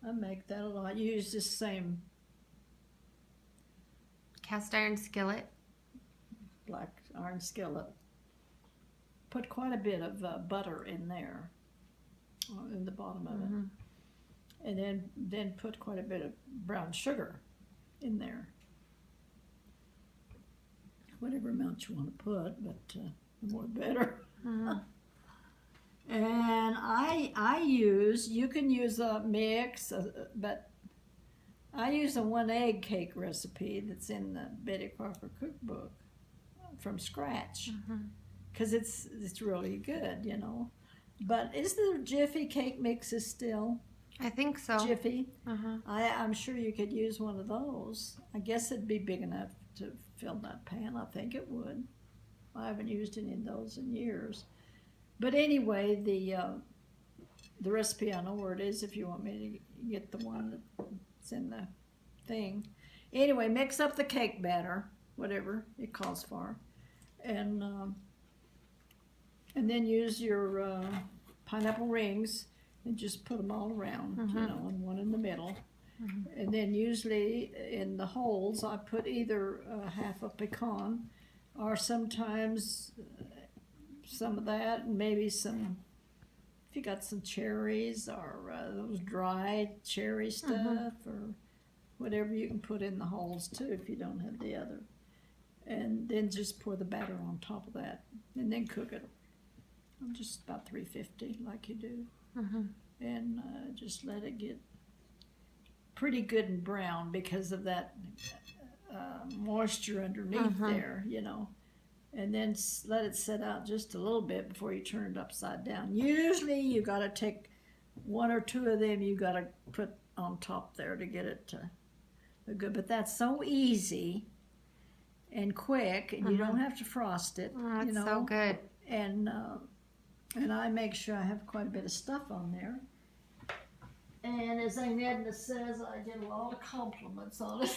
I make that a lot. You use this same Cast iron skillet. black iron skillet. Put quite a bit of butter in there, in the bottom of it, and then put quite a bit of brown sugar in there. Whatever amount you want to put, but the more the better. And I use, you can use a mix, but I use a 1 egg cake recipe that's in the Betty Crocker cookbook from scratch, because it's really good, you know. But is the Jiffy cake mixes still? I think so. Jiffy. I'm sure you could use one of those. I guess it'd be big enough to fill that pan. I think it would. I haven't used any of those in years. But anyway, the recipe, I know where it is if you want me to get the one that's in the thing. Anyway, mix up the cake batter, whatever it calls for, and then use your pineapple rings and just put them all around, you know, and one in the middle. And then usually in the holes, I put either half a pecan or sometimes some of that, and maybe some, if you got some cherries or those dried cherry stuff or whatever you can put in the holes too if you don't have the other. And then just pour the batter on top of that and then cook it just about 350 like you do. And just let it get pretty good and brown because of that moisture underneath there, you know. And then let it set out just a little bit before you turn it upside down. Usually you got to take 1 or 2 of them you got to put on top there to get it to look good. But that's so easy and quick, and you don't have to frost it. Oh, you it's know. so good. And I make sure I have quite a bit of stuff on there. And as Aunt Edna says, I get a lot of compliments on it.